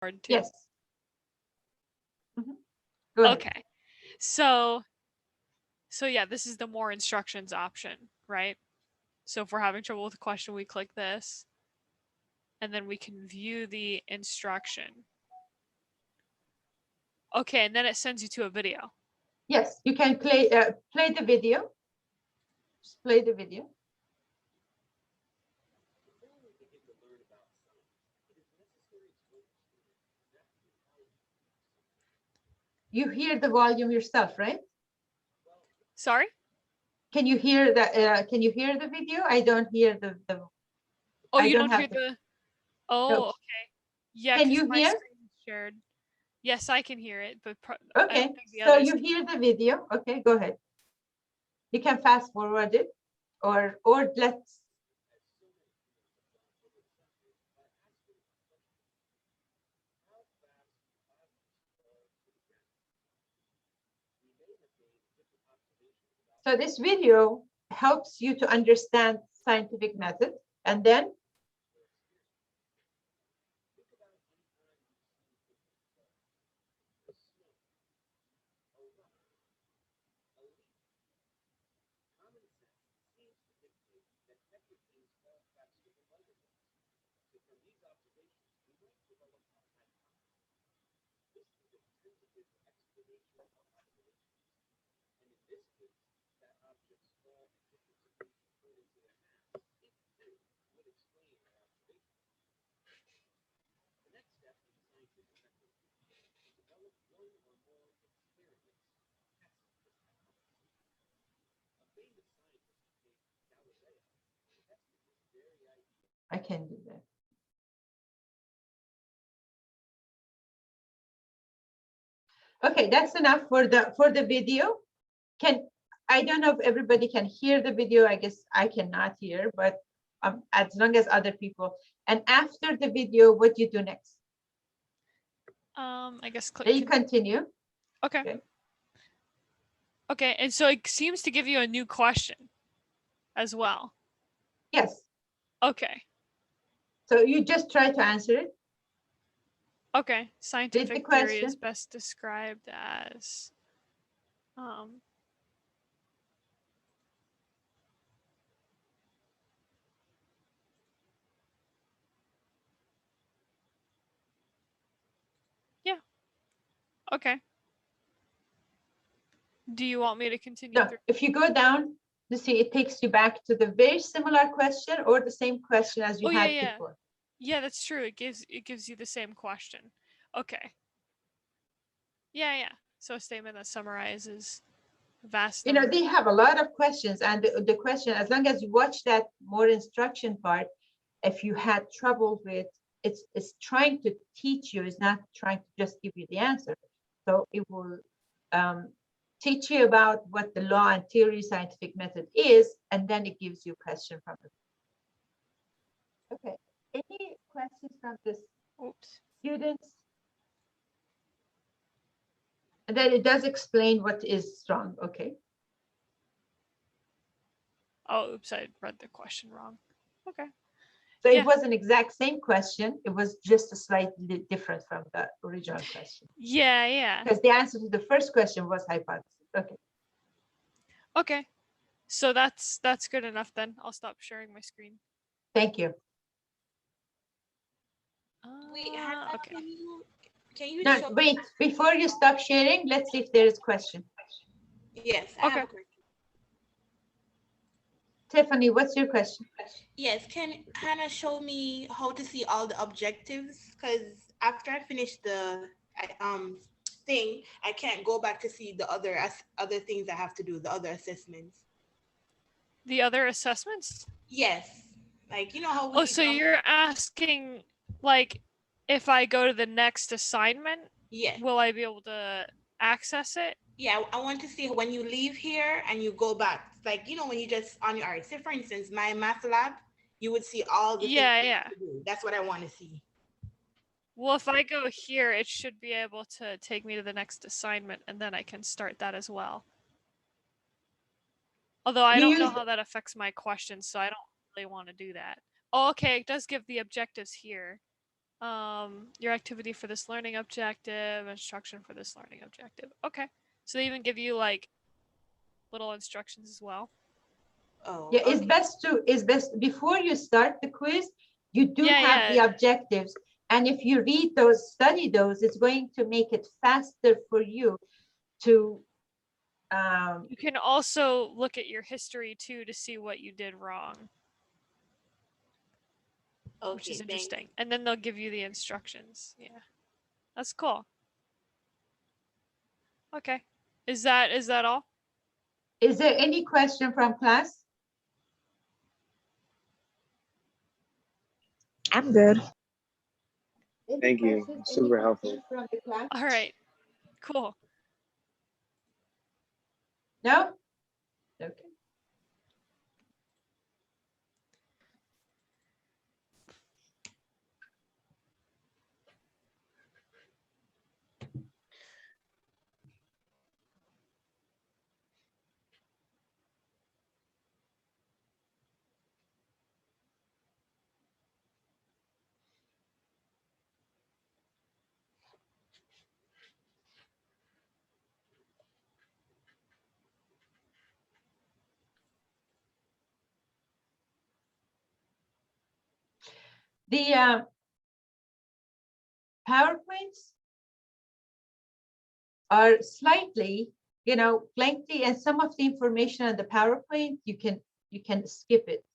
Too. Yes. Go ahead. Okay. So yeah, this is the more instructions option, right? So if we're having trouble with a question, we click this, and then we can view the instruction. Okay, and then it sends you to a video. Yes, you can play the video. Just play the video. You hear the volume yourself, right? Sorry? Can you hear that? Can you hear the video? I don't hear the Oh, I you don't have hear the... Oh, no. okay. Yeah, Can because you my hear? screen is shared. Yes, I can hear it, but I Okay, don't think the so others you can. hear the video. Okay, go ahead. You can fast forward it, or let's. So this video helps you to understand scientific method, and then I can do that. Okay, that's enough for the video. I don't know if everybody can hear the video. I guess I cannot hear, but as long as other people. And after the video, what do you do next? I guess click. Then you continue. Okay. Okay, and so it seems to give you a new question as well. Yes. Okay. So you just try to answer it. Okay. Scientific theory is best described as yeah. Okay. Do you want me to continue? No, if you go down, you see it takes you back to the very similar question or the same question as you had before. Yeah, that's true. It gives you the same question. Okay. Yeah. So a statement that summarizes vast You number. know, they have a lot of questions, and the question, as long as you watch that more instruction part, if you had trouble with it's trying to teach you, it's not trying to just give you the answer. So it will teach you about what the law and theory scientific method is, and then it gives you a question from it. Okay, any questions from the students? And then it does explain what is wrong. Okay. Oh, oops, I read the question wrong. Okay. So it wasn't exact same question. It was just a slightly different from the original question. Yeah. Because the answer to the first question was hypothesis. Okay. Okay. So that's good enough then. I'll stop sharing my screen. Thank you. Wait, Hannah, okay. Can you no, wait, before you stop sharing, let's see if there is a question. Yes, I have a question. Tiffany, what's your question? Yes, can Hannah show me how to see all the objectives? Because after I finish the thing, I can't go back to see the other things I have to do, the other assessments. The other assessments? Yes. Like, you know how we... Oh, so you're asking, like, if I go to the next assignment, will I be able to access it? Yeah, I want to see when you leave here and you go back. Like, you know, when you just on your art. Say, for instance, my math lab, you would see all the things you have to do. That's what I want to see. Well, if I go here, it should be able to take me to the next assignment, and then I can start that as well. Although I don't know how that affects my questions, so I don't really want to do that. Oh, okay, it does give the objectives here. Your activity for this learning objective, instruction for this learning objective. Okay. So they even give you like little instructions as well. Oh, Yeah, okay. it's best before you start the quiz, you do Yeah, have the yeah. objectives. And if you read those, study those, it's going to make it faster for you to You can also look at your history too to see what you did wrong, which is Okay, thanks. interesting. And then they'll give you the instructions. Yeah. That's cool. Okay. Is that all? is there any question from class? I'm good. Any Thank you. questions? Any Super questions helpful. from the class? All right. Cool. No? Okay. The PowerPoints are slightly, lengthy, and some of the information on the PowerPoint, you can skip it.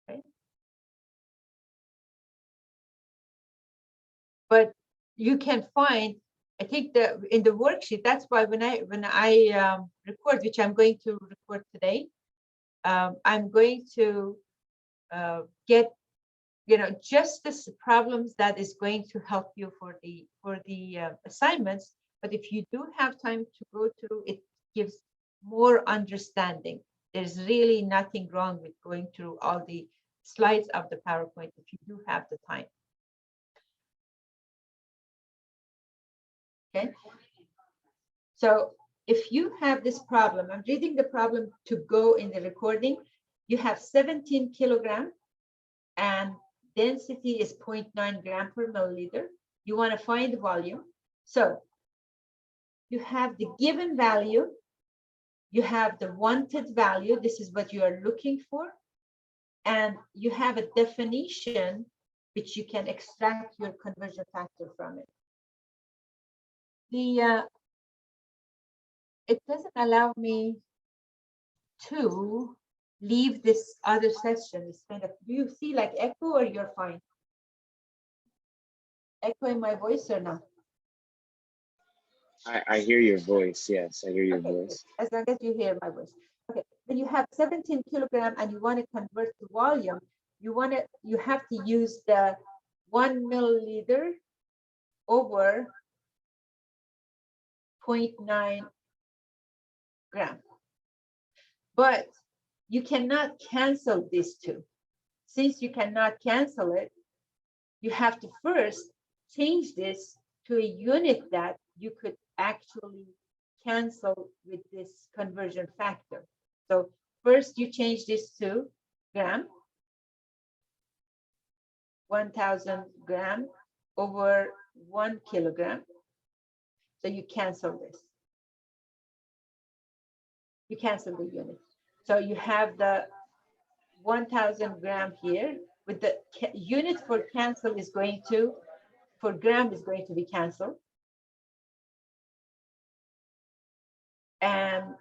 Okay? But you can find, I think that in the worksheet, that's why when I record, which I'm going to record today, I'm going to get just the problems that is going to help you for the assignments. But if you do have time to go through, it gives more understanding. There's really nothing wrong with going through all the slides of the PowerPoint if you do have the time. Okay. So if you have this problem, I'm reading the problem to go in the recording. You have 17 kilogram and density is 0.9 gram per milliliter. You want to find the volume. So you have the given value. You have the wanted value. This is what you are looking for. And you have a definition which you can extract your conversion factor from it. It doesn't allow me to leave this other session. It's kind of, do you see like echo or you're fine? Echo in my voice or not? I hear your voice. Yes, I hear your Okay, voice. as long as you hear my voice. Okay, when you have 17 kilogram and you want to convert to volume, you have to use the 1 milliliter over 0.9 gram. But you cannot cancel these two. Since you cannot cancel it, you have to first change this to a unit that you could actually cancel with this conversion factor. So first you change this to gram, 1,000 gram over 1 kilogram. So you cancel this. You cancel the unit. So you have the 1,000 gram here with the unit for cancel is going to, for gram is going to be canceled. And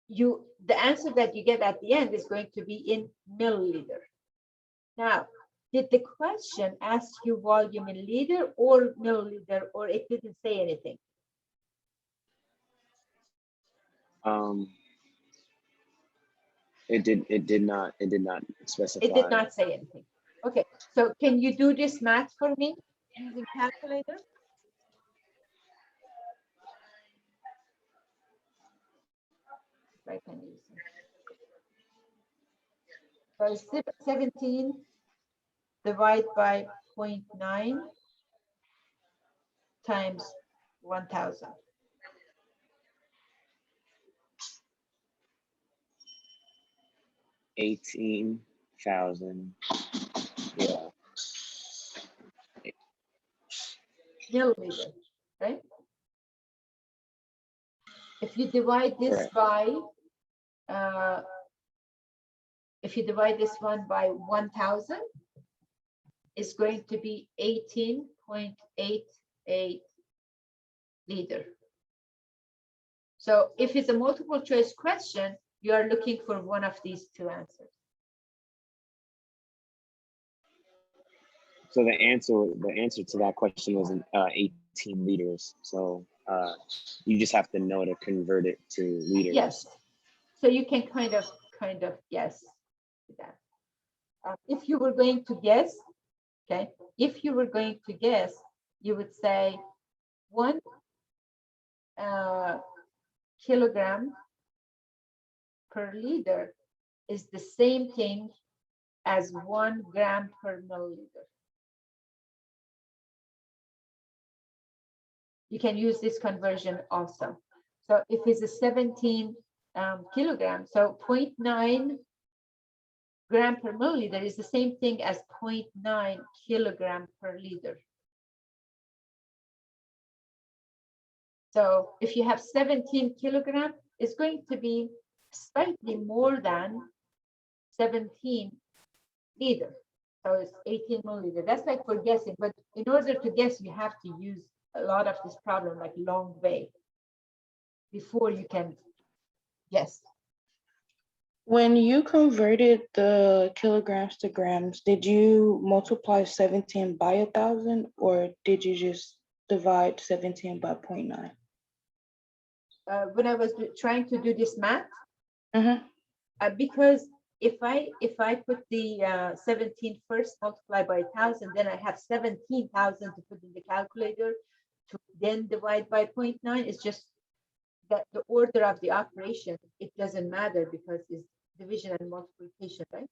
the answer that you get at the end is going to be in milliliter. Now, did the question ask you volume in liter or milliliter, or it didn't say anything? It did not specify. It did not say anything. Okay, so can you do this math for me using calculator? I can use it. So 17 divided by 0.9 times 1,000. 18,000. Yeah. milliliter, right? If you divide this by, if you divide this one by 1,000, it's going to be 18.88 liter. So if it's a multiple choice question, you are looking for one of these two answers. So the answer to that question was 18 liters. So you just have to know to convert it to liters. Yes. So you can kind of guess that. If you were going to guess, okay, if you were going to guess, you would say 1 kilogram per liter is the same thing as 1 gram per milliliter. You can use this conversion also. So if it's a 17 kilogram, so 0.9 gram per milliliter is the same thing as 0.9 kilogram per liter. So if you have 17 kilogram, it's going to be slightly more than 17 liter. So it's 18 milliliter. That's like for guessing, but in order to guess, you have to use a lot of this problem, like long way, before you can guess. When you converted the kilograms to grams, did you multiply 17 by 1,000, or did you just divide 17 by 0.9? When I was trying to do this math, because if I put the 17 first, multiply by 1,000, then I have 17,000 to put in the calculator to then divide by 0.9. It's just that the order of the operation, it doesn't matter because it's division and multiplication, right?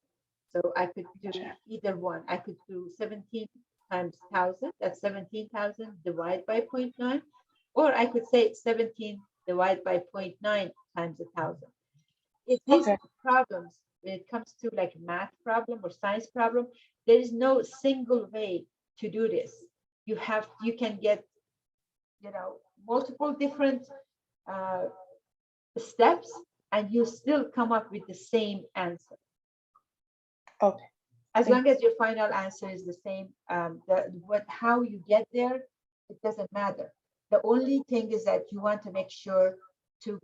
So I could do either one. I could do 17 times 1,000, that's 17,000 divided by 0.9, or I could say 17 divided by 0.9 times 1,000. These problems, when it comes to like math problem or science problem, there is no single way to do this. You can get, multiple different steps, and you still come up with the same answer. Okay. As long as your final answer is the same, how you get there, it doesn't matter. The only thing is that you want to make sure to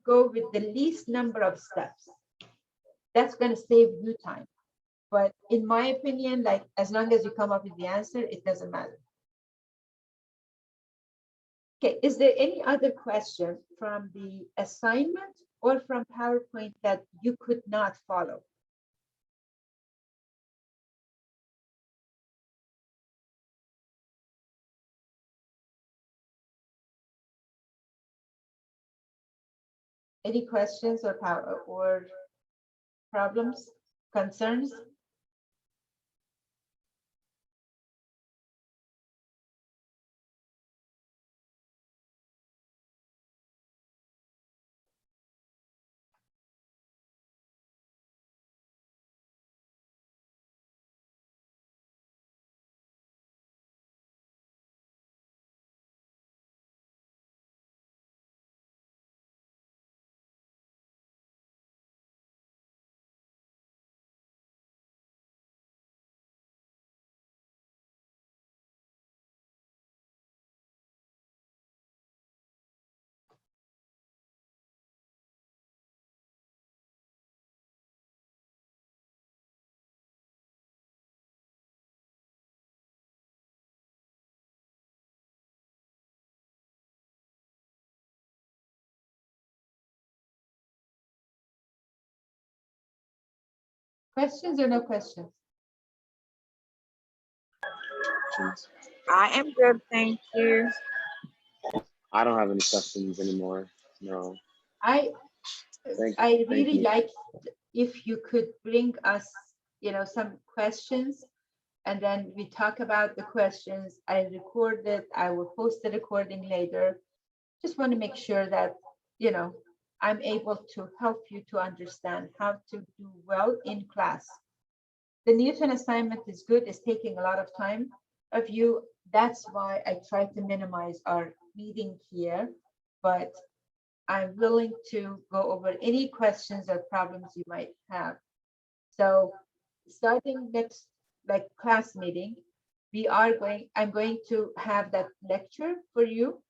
go with the least number of steps. That's going to save you time. But in my opinion, like as long as you come up with the answer, it doesn't matter. Okay, is there any other question from the assignment or from PowerPoint that you could not follow? Any questions or problems, concerns? Questions or no questions? I am good, thank you. I don't have any questions anymore. No. I really like if you could bring us, some questions, and then we talk about the questions. I record it. I will post the recording later. Just want to make sure that, I'm able to help you to understand how to do well in class. The Knewton assignment is good. It's taking a lot of time of you. that's why I try to minimize our meeting here, but I'm willing to go over any questions or problems you might have. So starting next like class meeting, I'm going to have that lecture for you.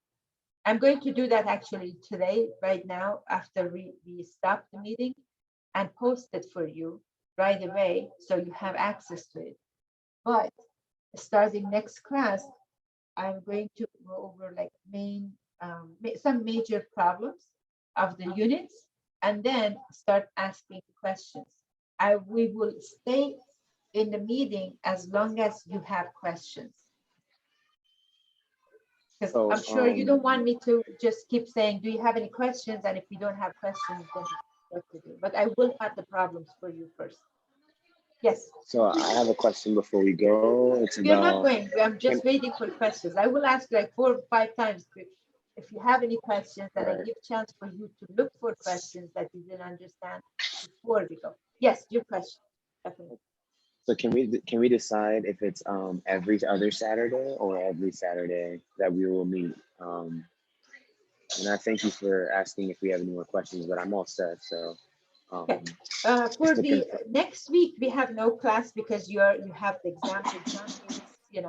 I'm going to do that actually today, right now, after we stop the meeting, and post it for you right away so you have access to it. But starting next class, I'm going to go over like some major problems of the units, and then start asking questions. We will stay in the meeting as long as you have questions. Because So, I'm sure you don't want me to just keep saying, do you have any questions? And if you don't have questions, then what to do? But I will have the problems for you first. Yes. So I have a question before we go. It's You're not about, going. I'm just waiting for questions. I will ask like 4 or 5 times if you have any questions, and I right. give chance for you to look for questions that you didn't understand before we go. Yes, your question. Definitely. So can we decide if it's every other Saturday or every Saturday that we will meet? And I thank you for asking if we have any more questions, but I'm all set. So Okay. just For to the confirm. next week, we have no class because you have the exam. The exam means, you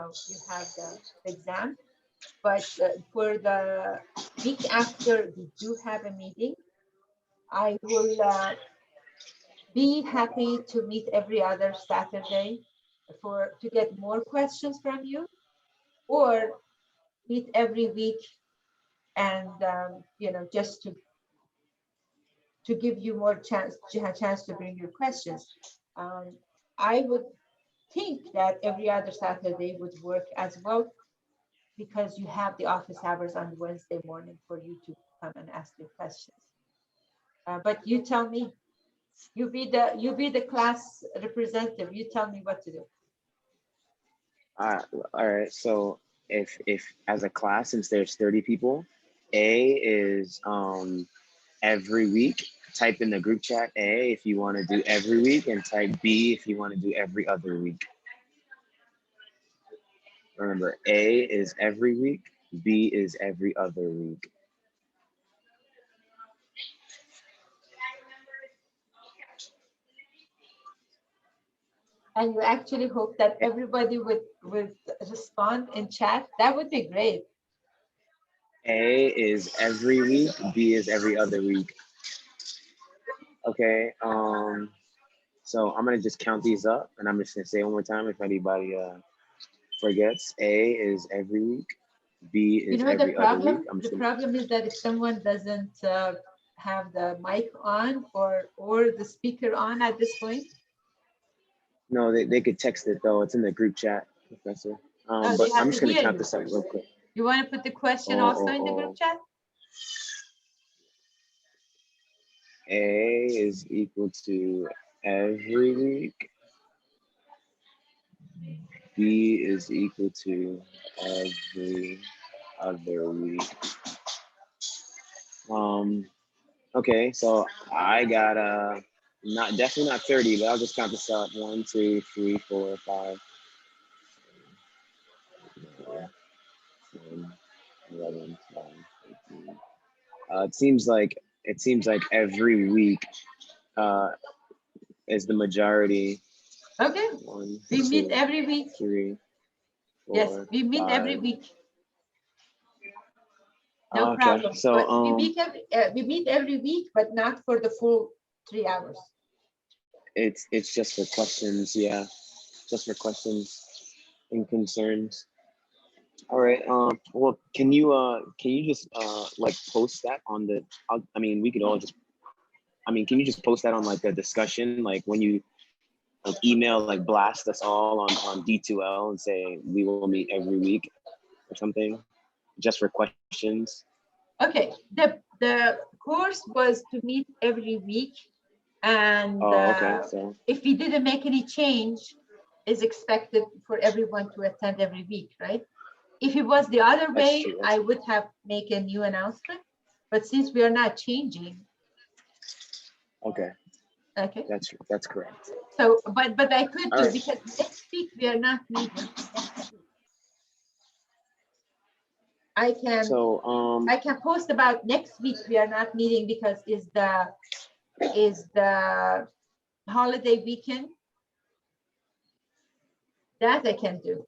have the exam. But for the week after, we do have a meeting. I will be happy to meet every other Saturday to get more questions from you, or meet every week and just to give you more chance to bring your questions. I would think that every other Saturday would work as well, because you have the office hours on Wednesday morning for you to come and ask your questions. But you tell me, you be the class representative. You tell me what to do. All right. So if as a class, since there's 30 people, A is every week. Type in the group chat A if you want to do every week, and type B if you want to do every other week. Remember, A is every week, B is every other week. And you actually hope that everybody would respond in chat. That would be great. A is every week, B is every other week. Okay. So I'm gonna just count these up, and I'm just gonna say it one more time if anybody forgets. A is every week, B is The every other week. problem. The problem is that if someone doesn't have the mic on or the speaker on at this point. No, they could text it though. It's in the group chat, Professor. Oh, But they have I'm to just gonna hear count you this up real first. quick. You want to put the question Oh, also in the group chat? A is equal to every week. B is equal to every other week. Okay, so I got definitely not 30, but I'll just count this up. 1, 2, 3, 4, 5, 10, 11, 12, 13. It seems like every week is the majority. Okay. 1, We 2, meet every week. 3, 4, Yes, we meet 5. every week. No Okay, problem. so But we meet every week, but not for the full 3 hours. it's just for questions, yeah, just for questions and concerns. All right. Well, can you just like post that on the? I mean, we could all just. I mean, can you just post that on like the discussion, like when you like email, like blast us all on D2L and say we will meet every week or something, just for questions. Okay. The course was to meet every week, and Oh, okay. So if we didn't make any change, is expected for everyone to attend every week, right? If it was the other that's way, true. I would have make a new announcement. But since we are not changing, Okay, okay. that's correct. So, but I could All do, right. because next week we are not meeting next week. I So can post about next week. We are not meeting because is the holiday weekend. That I can do.